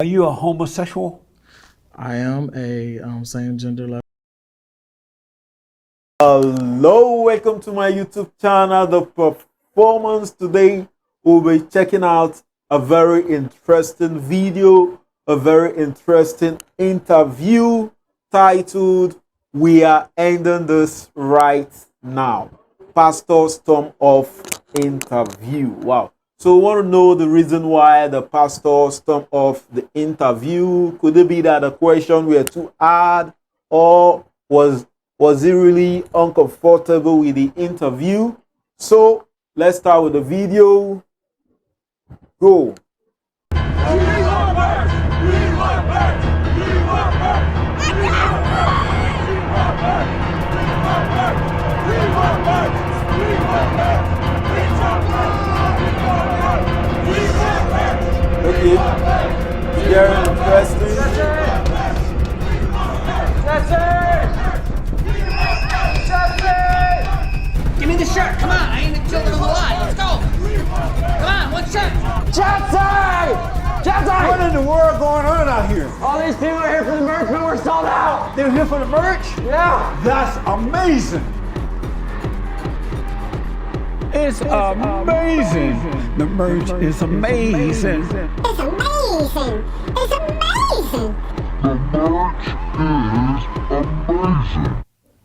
Are you a homosexual? I am a same gender level. Hello, welcome to my YouTube channel, The Performance. Today we'll be checking out a very interesting video, a very interesting interview titled "We Are Ending This Right Now." Pastor Storm Off interview. Wow. So we want to know the reason why the pastor stormed off the interview. Could it be that the question were too hard, or was he really uncomfortable with the interview? So let's start with the video. Go. Okay, very interesting. Give me the shirt. Come on. I ain't the children of the light. Let's go. Come on. One shirt. Jesse! Jesse! What in the world going on out here? All these people are here for the merch, but we're sold out! They're here for the merch? Yeah! That's amazing. It's amazing. The merch is amazing. It's amazing! It's amazing!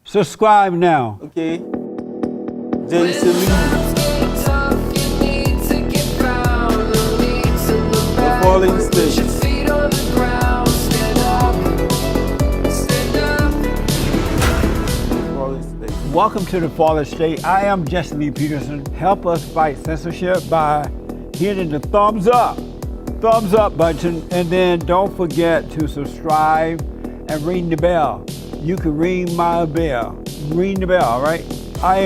Subscribe now. Okay. Jason Lee. The Falling State. Falling State. Welcome to the Fallen State. I am Jesse Lee Peterson. Help us fight censorship by hitting the thumbs up button, and then don't forget to subscribe and ring the bell. You can ring my bell. Ring the bell, all right? I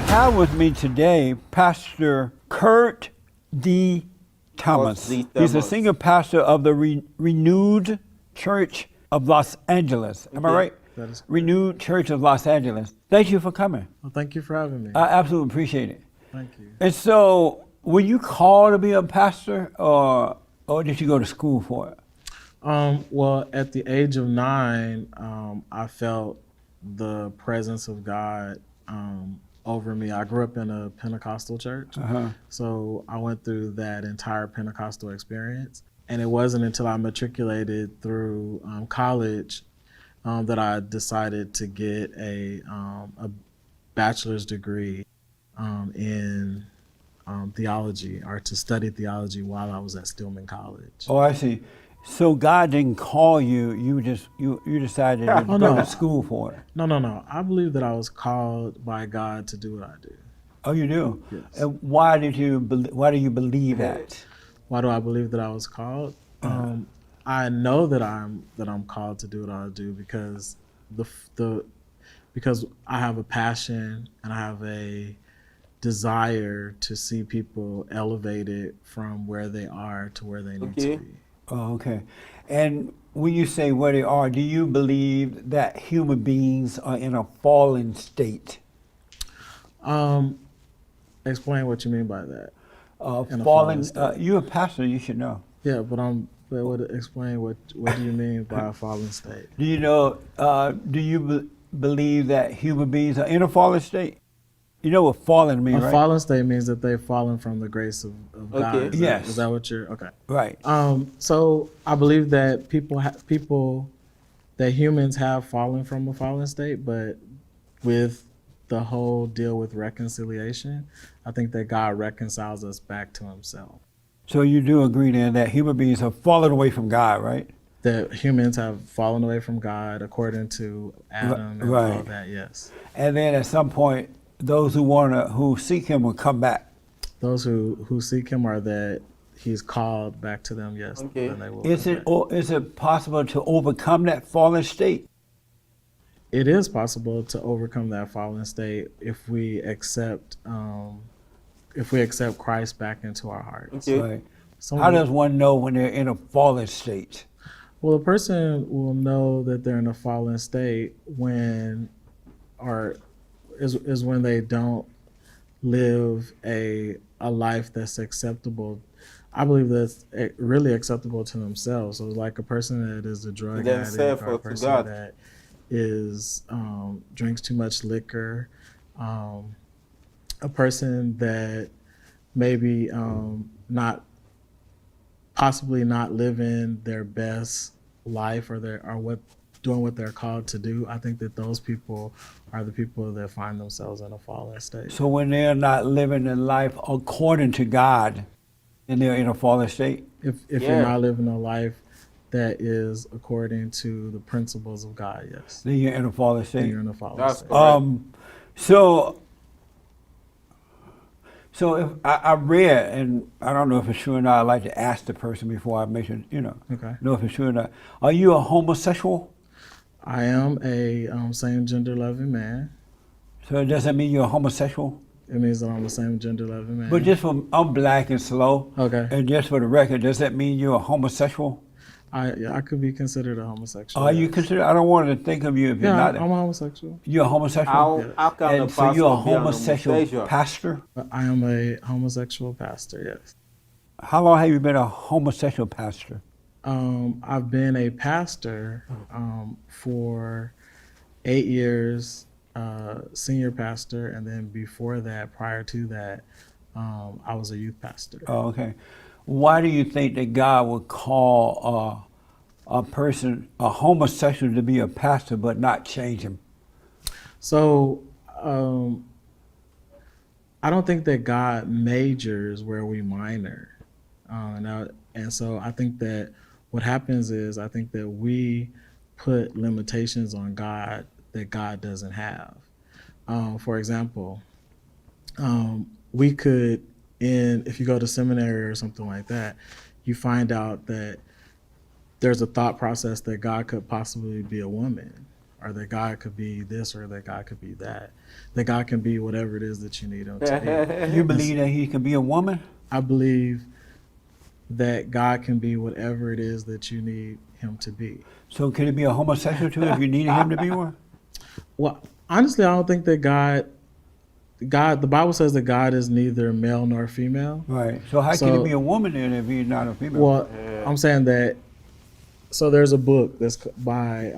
have with me today Pastor Kurt D. Thomas. D. He's a Thomas. senior pastor of the Renewed Church of Los Angeles. Am I Okay. right? That is correct. Renewed Church of Los Angeles. Thank you for coming. Well, thank you for having me. I absolutely appreciate it. Thank you. And so, were you called to be a pastor, or did you go to school for it? Well, at the age of 9, I felt the presence of God over me. I grew up in a Pentecostal church, so I went through that entire Pentecostal experience. And it wasn't until I matriculated through college that I decided to get a bachelor's degree in theology, or to study theology while I was at Stillman College. Oh, I see. So God didn't call you. You decided to Oh, go no. to school for it. No. I believe that I was called by God to do what I do. Oh, you do. Yes. And why do you believe that? Why do I believe that I was called? I know that I'm called to do what I do because because I have a passion and I have a desire to see people elevated from where they are to where they need Okay. to be. Oh, okay. And when you say where they are, do you believe that human beings are in a fallen state? Explain what you mean by that. In a fallen Fallen. state. You're a pastor. You should know. Yeah, but explain what do you mean by a fallen state? Do you know? Do you believe that human beings are in a fallen state? You know what fallen means, A right? fallen state means that they've fallen from the grace of God. Okay. Is that- Yes. Is that what you're okay? Right. So I believe that that humans have fallen from a fallen state, but with the whole deal with reconciliation, I think that God reconciles us back to Himself. So you do agree then that human beings have fallen away from God, right? That humans have fallen away from God according to Adam and all Right. that. Yes. And then at some point, those who seek Him will come back. Those who seek Him are that He's called back to them. Yes. Okay. Then they will Is come it back. or is it possible to overcome that fallen state? It is possible to overcome that fallen state if we accept Christ back into our hearts. Okay. Right. Someone- How does one know when they're in a fallen state? Well, a person will know that they're in a fallen state when when they don't live a life that's acceptable I believe that's really acceptable to themselves. So like a person that is a drug addict, themselves or a or to person God. that is drinks too much liquor, a person that maybe not possibly not living their best life, or doing what they're called to do. I think that those people are the people that find themselves in a fallen state. So when they're not living their life according to God, then they're in a fallen state. If Yeah. you're not living a life that is according to the principles of God, yes, Then you're in a fallen then state. you're in a fallen That's state. correct. So if I read, and I don't know if it's true or not, I like to ask the person before I mention, Okay. know if it's true or not. Are you a homosexual? I am a same gender loving man. So does that mean you're a homosexual? It means that I'm a same gender loving man. But just from, I'm black and slow. Okay. And just for the record, does that mean you're a homosexual? I could be considered a homosexual. Are you yes. considered? I don't want to think of you if you're Yeah, not. I'm a homosexual. You're a homosexual? How can a And so pastor you're a be an homosexual homosexual? pastor? I am a homosexual pastor, yes. How long have you been a homosexual pastor? I've been a pastor for 8 years, senior pastor, and then before that, prior to that, I was a youth pastor. Oh, okay. Why do you think that God would call a person, a homosexual, to be a pastor but not change him? So I don't think that God majors where we minor. And so I think that what happens is I think that we put limitations on God that God doesn't have. For example, we could, if you go to seminary or something like that, you find out that there's a thought process that God could possibly be a woman, or that God could be this, or that God could be that God can be whatever it is that you need him to be. You believe that he can be a woman? I believe that God can be whatever it is that you need him to be. So could he be a homosexual too if you needed him to be one? Well, honestly, I don't think that God, the Bible says that God is neither male nor female. Right. So how can So- he be a woman then if he's not a female? Well, I'm saying that. So there's a book that's by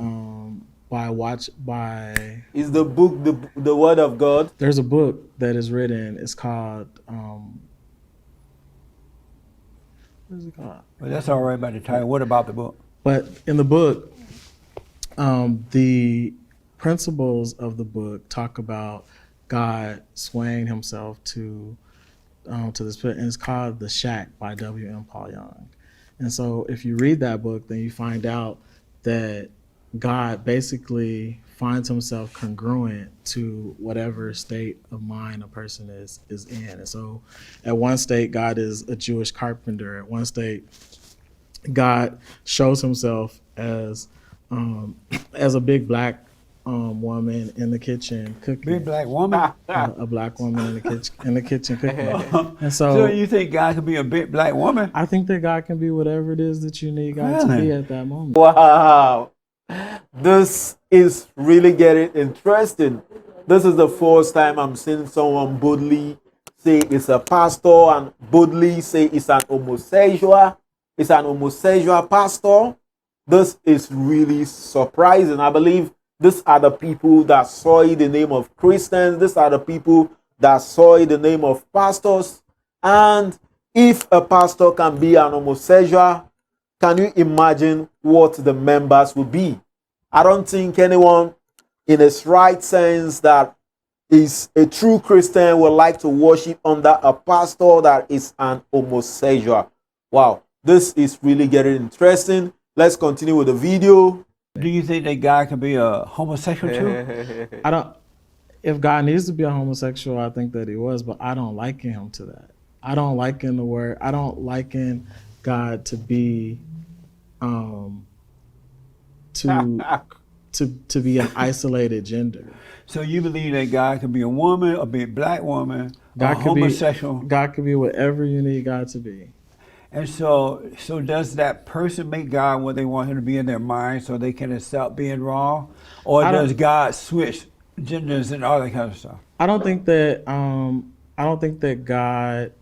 Is the book the word of God? there's a book that is written. It's called what is it called? Well, that's all right about the title. What about the book? But in the book, the principles of the book talk about God swaying himself to this, and it's called The Shack by W.M. Paul Young. And so if you read that book, then you find out that God basically finds himself congruent to whatever state of mind a person is in. And so at one state, God is a Jewish carpenter. At one state, God shows himself as a big black woman in the kitchen cooking. Big black woman? A black woman in the kitchen cooking. And So so you think God could be a big black woman? I think that God can be whatever it is that you need God to Really? be at that moment. Wow. This is really getting interesting. This is the first time I'm seeing someone boldly say it's a pastor and boldly say it's an homosexual. It's an homosexual pastor. This is really surprising. I believe these are the people that soil the name of Christians. These are the people that soil the name of pastors. And if a pastor can be an homosexual, can you imagine what the members will be? I don't think anyone in its right sense that is a true Christian would like to worship under a pastor that is an homosexual. Wow, this is really getting interesting. Let's continue with the video. Do you think that God can be a homosexual too? I don't. If God needs to be a homosexual, I think that he was, but I don't liken him to that. I don't liken the word. I don't liken God to be, to be an isolated gender. So you believe that God can be a woman, a big black woman, God a could homosexual? be. God could be whatever you need God to be. And so does that person make God what they want him to be in their mind so they can accept being wrong? Or I don't- does God switch genders and all that kind of stuff? I don't think that God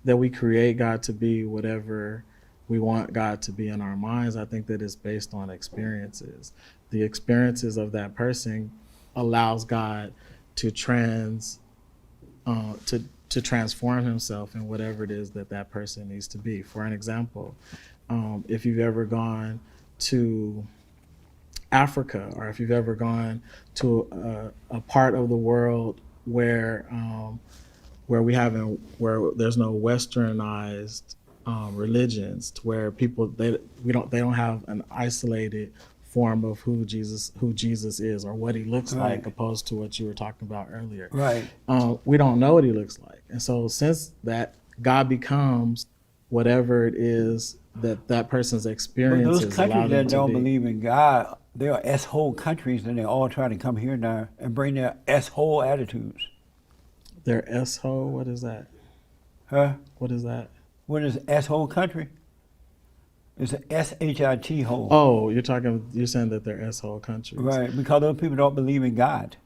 we create God to be whatever we want God to be in our minds. I think that it's based on experiences. The experiences of that person allows God to transform himself in whatever it is that that person needs to be. For an example, if you've ever gone to Africa, or if you've ever gone to a part of the world where there's no westernized religions, to where people they don't have an isolated form of who Jesus is or what he looks like, opposed to what you were talking about earlier. Right. We don't know what he looks like, and so since that, God becomes whatever it is that person's But experiences those allow countries them that to don't be. believe in God, they are S-hole countries, and they all try to come here now and bring their S-hole attitudes. Their S-hole, what is that? Huh? What is that? What is S-hole country? It's an S-H-I-T hole. Oh, you're saying that they're S-hole countries. Right, because those people don't believe in God.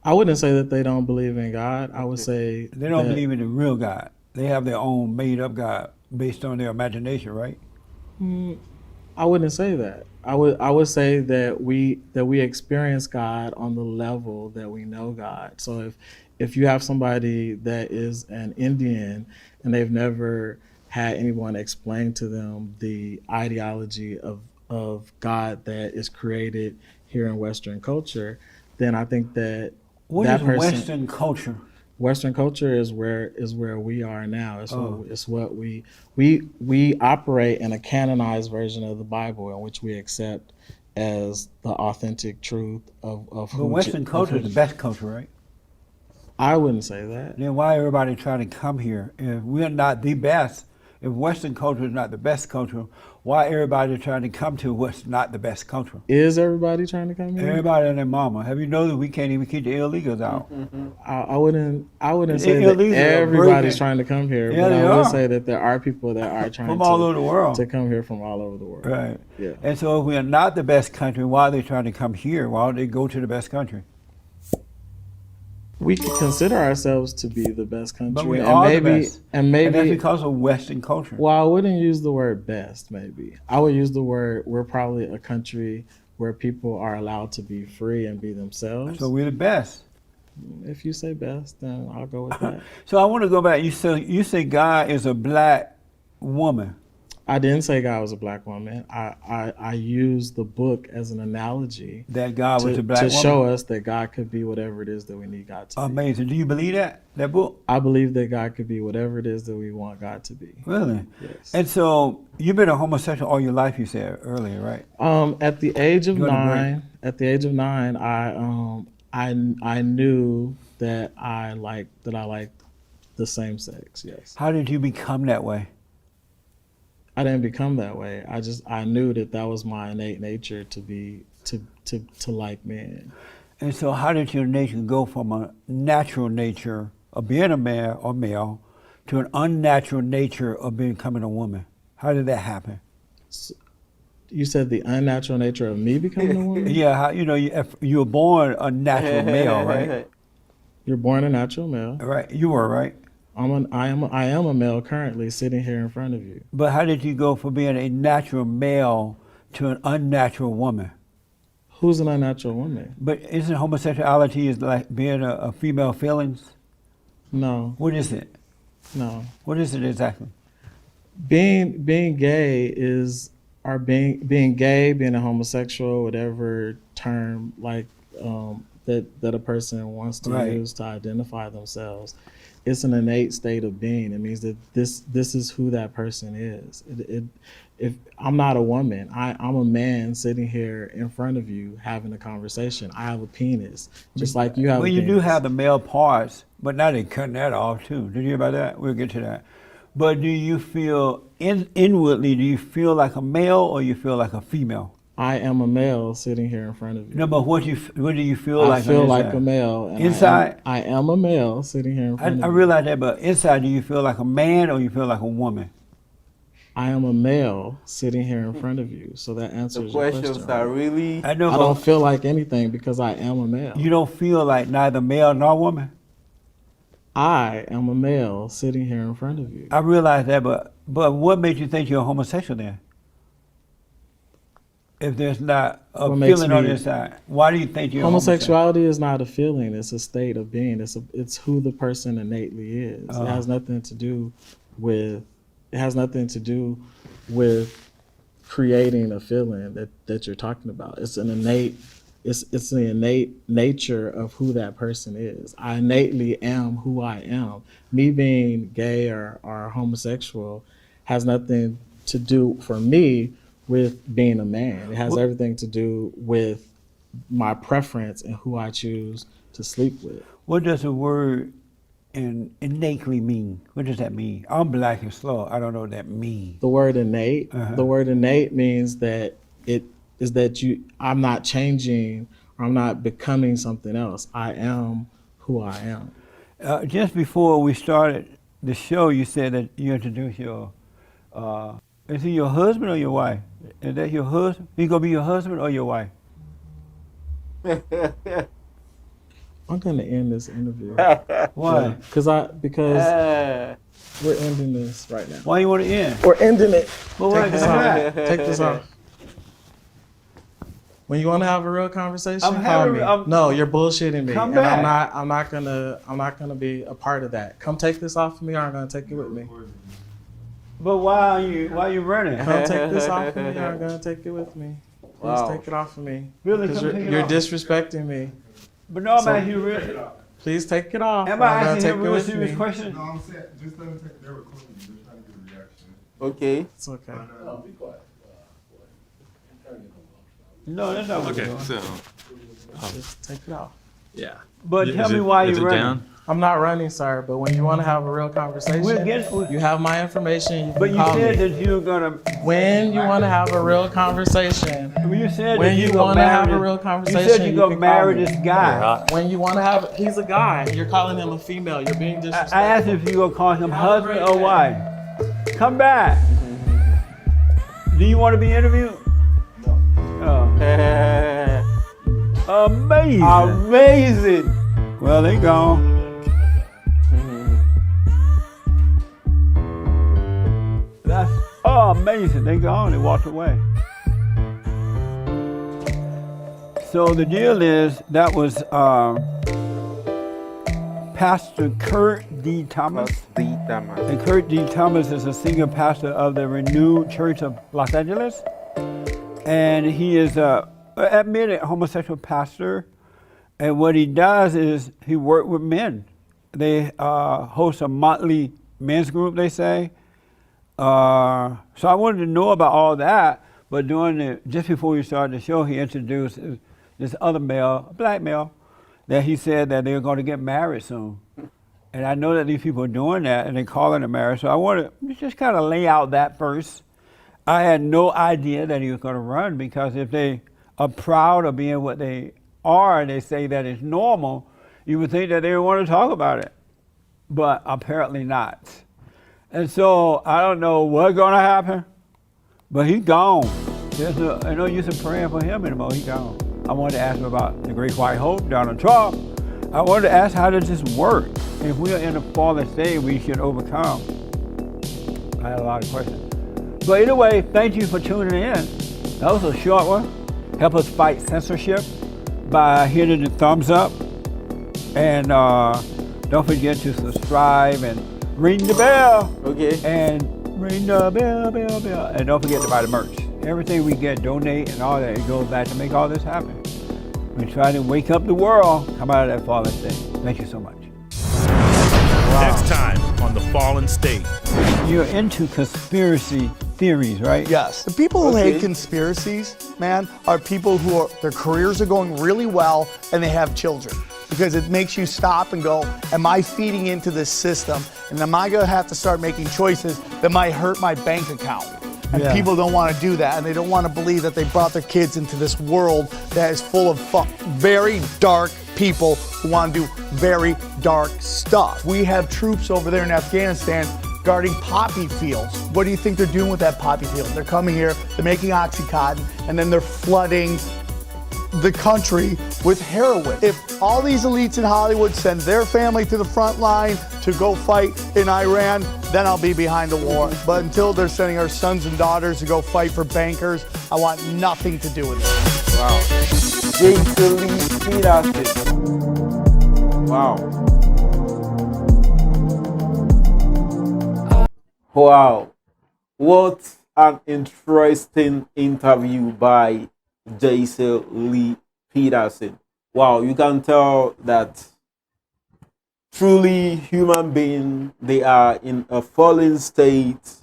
I wouldn't say that they don't believe in God. I would say They don't that- believe in the real God. They have their own made-up God based on their imagination, right? I wouldn't say that. I would say that we experience God on the level that we know God. So if you have somebody that is an Indian and they've never had anyone explain to them the ideology of God that is created here in Western culture, then I think that What that is person, Western culture? Western culture is where we are now. It's what we operate in a canonized version of the Bible, in which we accept as the authentic truth of But who. Western culture is the best culture, right? I wouldn't say that. Then why everybody trying to come here? If we're not the best, if Western culture is not the best culture, why everybody trying to come to what's not the best culture? Is everybody trying to come here? Everybody and their mama. Have you know that we can't even keep the illegals out? I wouldn't The say that illegals are everybody's breaking. trying to come here, Yeah, but they I would are. say that there are people that are trying From all over the world. to come here from all over the world. Right. Yeah. And so if we are not the best country, why are they trying to come here? Why don't they go to the best country? We could consider ourselves to be the best country, But we and are maybe, the best. and And that's maybe. because of Western culture. Well, I wouldn't use the word best. Maybe I would use the word, we're probably a country where people are allowed to be free and be themselves. So we're the best. If you say best, then I'll go with that. So I want to go back. You say God is a black woman. I didn't say God was a black woman. I used the book as an analogy That God was to a black woman. show us that God could be whatever it is that we need God to be. Amazing. Do you believe that book? I believe that God could be whatever it is that we want God to be. Really? Yes. And so you've been a homosexual all your life. You said earlier, right? At the age of You wanna nine, I knew that I liked the same sex. Yes. How did you become that way? I didn't become that way. I knew that was my innate nature to be to like men. And so how did your nature go from a natural nature of being a man or male to an unnatural nature of becoming a woman? How did that happen? You said the unnatural nature of me becoming a woman? Yeah, how, if you were born a natural male, right? You're born a natural male. Right, you were, right? I am a male currently sitting here in front of you. But how did you go from being a natural male to an unnatural woman? Who's an unnatural woman? But isn't homosexuality is like being a female feelings? No, What is it? no. What is it exactly? Being gay is, or being gay, being a homosexual, whatever term that a person wants to Right. use to identify themselves. It's an innate state of being. It means that this is who that person is. If I'm not a woman, I'm a man sitting here in front of you having a conversation. I have a penis, just like you have. Well, a you penis. do have the male parts, but now they're cutting that off too. Did you hear about that? We'll get to that. But do you feel inwardly? Do you feel like a male or you feel like a female? I am a male sitting here in front of you. No, but what do you feel I like? feel on the like inside? a male. And Inside? I am a male sitting here in front of I you. realize that, but inside, do you feel like a man or you feel like a woman? I am a male sitting here in front of you. So that The answers your questions question. are right? really. I know. I don't feel like anything because I am a male. You don't feel like neither male nor woman. I am a male sitting here in front of you. I realize that, but what made you think you're homosexual then? If there's not a What makes feeling on me- your side, why do you think you're homosexual? Homosexuality is not a feeling; it's a state of being. It's who the person innately is. It has nothing to do with. It has nothing to do with creating a feeling that you're talking about. It's an innate. It's the innate nature of who that person is. I innately am who I am. Me being gay or homosexual has nothing to do for me with being a man. It has everything to do with my preference and who I choose to sleep with. What does the word innately mean? What does that mean? I'm black and slow. I don't know what that means. The word innate, the word innate means that it is that I'm not changing or I'm not becoming something else. I am who I am. Just before we started the show, you said that you introduced your, is he your husband or your wife? Is that your husband? He gonna be your husband or your wife? I'm gonna end this interview. Why? Because we're ending this right now. Why you want to end? We're ending it. Well, why Take this off. Take this off. When you want to have a real conversation, I'm call having- me. I'm- No, you're bullshitting me, Come and back. I'm not gonna be a part of that. Come take this off of me, or I'm gonna take it with me. But why are you running? Come take this off of me, or I'm gonna take it with me. Please take it off of me. Really, Because come take it you're off. disrespecting me. But no, I'm So- asking you real. Please take it off. Am or I I'm gonna asking take him it real with serious me. questions? No, I'm saying, just let them take their recording. They're trying to get a reaction. Okay. It's okay. No, that's not what Okay, we're doing. so Just take it off. yeah. But Is tell me it- why is you're it running. down? I'm not running, sir, but when you want to have a real conversation, We'll you have my information. You can But you call said me. that you're gonna. When you want to have a real conversation, You said When that you you're gonna wanna have marry a real this- conversation, You said you you're gonna can call marry me. this guy. when you want to have, he's a guy. You're calling him a female. You're being disrespectful. I asked if you gonna call him husband or wife. Come back. Do you want to be interviewed? No. Amazing. Amazing. Well, they gone. That's amazing. They gone. They walked away. So the deal is that was Pastor Kurt D. Thomas. And Kurt D. Thomas is a senior pastor of the Renewed Church of Los Angeles. And he is a admitted homosexual pastor. And what he does is he works with men. They host a monthly men's group, they say. So I wanted to know about all that. But just before we started the show, he introduced this other male, a black male, that he said that they're going to get married soon. And I know that these people are doing that and they're calling it marriage. So I want to just kind of lay out that first. I had no idea that he was going to run, because if they are proud of being what they are and they say that it's normal, you would think that they would want to talk about it. But apparently not. And so I don't know what's going to happen, but he's gone. There's no use in praying for him anymore. He's gone. I wanted to ask him about the Great White Hope, Donald Trump. I wanted to ask, how does this work? If we are in a fallen state, we should overcome. I had a lot of questions. But anyway, thank you for tuning in. That was a short one. Help us fight censorship by hitting the thumbs up. And don't forget to subscribe and ring the bell. Okay. And ring the bell. And don't forget to buy the merch. Everything we get, donate and all that, it goes back to make all this happen. We try to wake up the world, come out of that fallen state. Thank you so much. Next time on The Fallen State. You're into conspiracy theories, right? Yes. The people who Okay. hate conspiracies, man, are people who are, their careers are going really well and they have children. Because it makes you stop and go, am I feeding into this system? And am I gonna have to start making choices that might hurt my bank account? And Yeah. people don't wanna do that, and they don't wanna believe that they brought their kids into this world that is full of very dark people who wanna do very dark stuff. We have troops over there in Afghanistan guarding poppy fields. What do you think they're doing with that poppy field? They're coming here, they're making Oxycontin, and then they're flooding the country with heroin. If all these elites in Hollywood send their family to the front line to go fight in Iran, then I'll be behind the war. But until they're sending our sons and daughters to go fight for bankers, I want nothing to do with it. Wow. Jason Lee Peterson. Wow. Wow. What an interesting interview by Jason Lee Peterson. Wow, you can tell that truly human beings, they are in a fallen state.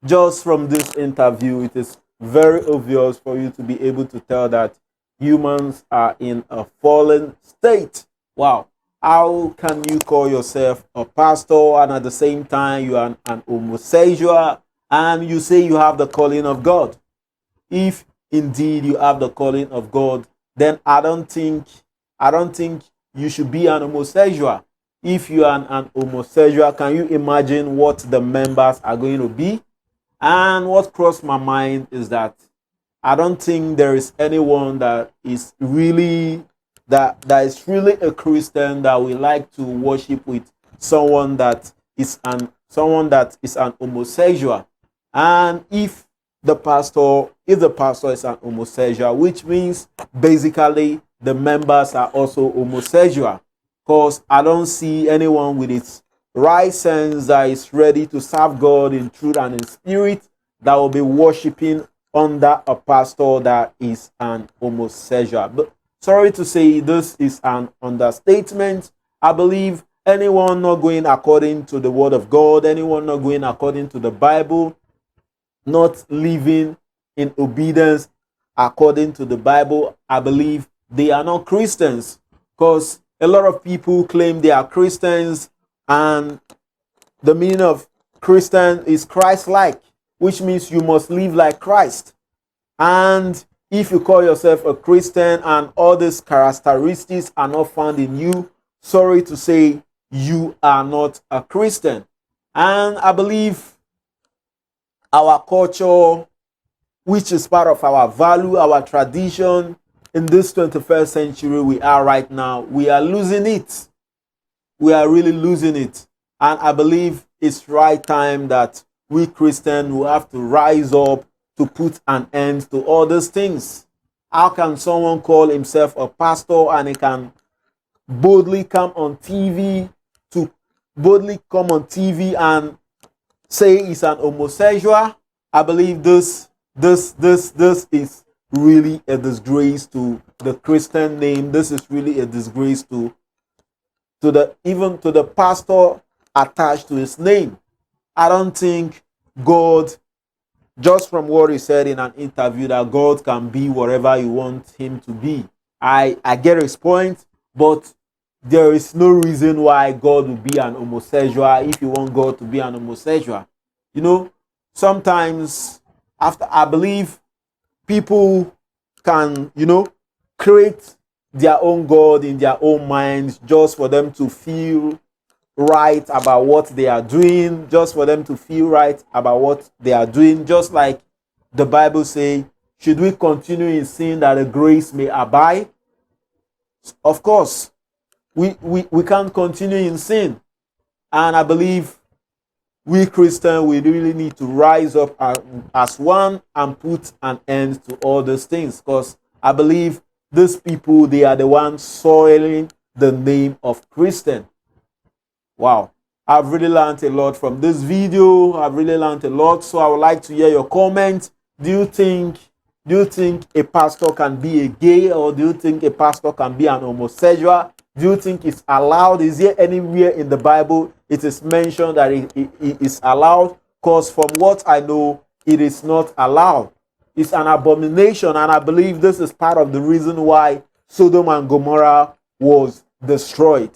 Just from this interview, it is very obvious for you to be able to tell that humans are in a fallen state. Wow. How can you call yourself a pastor and at the same time you are an homosexual and you say you have the calling of God? If indeed you have the calling of God, then I don't think you should be an homosexual. If you are an homosexual, can you imagine what the members are going to be? And what crossed my mind is that I don't think there is anyone that is really a Christian that will like to worship with someone that is an homosexual. And if the pastor is an homosexual, which means basically the members are also homosexual, because I don't see anyone with its right sense that is ready to serve God in truth and in spirit that will be worshiping under a pastor that is an homosexual. But sorry to say, this is an understatement. I believe anyone not going according to the word of God, anyone not going according to the Bible, not living in obedience according to the Bible, I believe they are not Christians. Because a lot of people claim they are Christians, and the meaning of Christian is Christ-like, which means you must live like Christ. And if you call yourself a Christian and all these characteristics are not found in you, sorry to say, you are not a Christian. And I believe our culture, which is part of our value, our tradition, in this 21st century we are right now, we are losing it. We are really losing it. And I believe it's right time that we Christians will have to rise up to put an end to all these things. How can someone call himself a pastor and he can boldly come on TV and say he's an homosexual? I believe this is really a disgrace to the Christian name. This is really a disgrace to the pastor attached to his name. I don't think God, just from what he said in an interview, that God can be whatever you want him to be. I get his point, but there is no reason why God will be an homosexual if you want God to be an homosexual. You know, sometimes I believe people can, create their own God in their own minds just for them to feel right about what they are doing, just like the Bible says, should we continue in sin that the grace may abide? Of course, we can't continue in sin. And I believe we Christians, we really need to rise up as one and put an end to all those things, because I believe these people, they are the ones soiling the name of Christian. Wow, I've really learned a lot from this video. I've really learned a lot. So I would like to hear your comments. Do you think a pastor can be a gay, or do you think a pastor can be an homosexual? Do you think it's allowed? Is there anywhere in the Bible it is mentioned that it is allowed? Because from what I know, it is not allowed. It's an abomination, and I believe this is part of the reason why Sodom and Gomorrah was destroyed.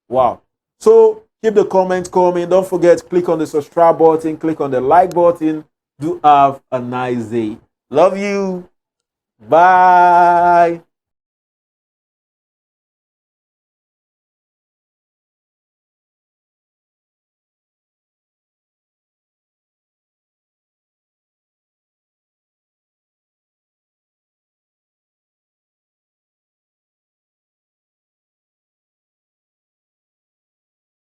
Wow. So keep the comments coming. Don't forget, click on the subscribe button, click on the like button. Do have a nice day. Love you. Bye.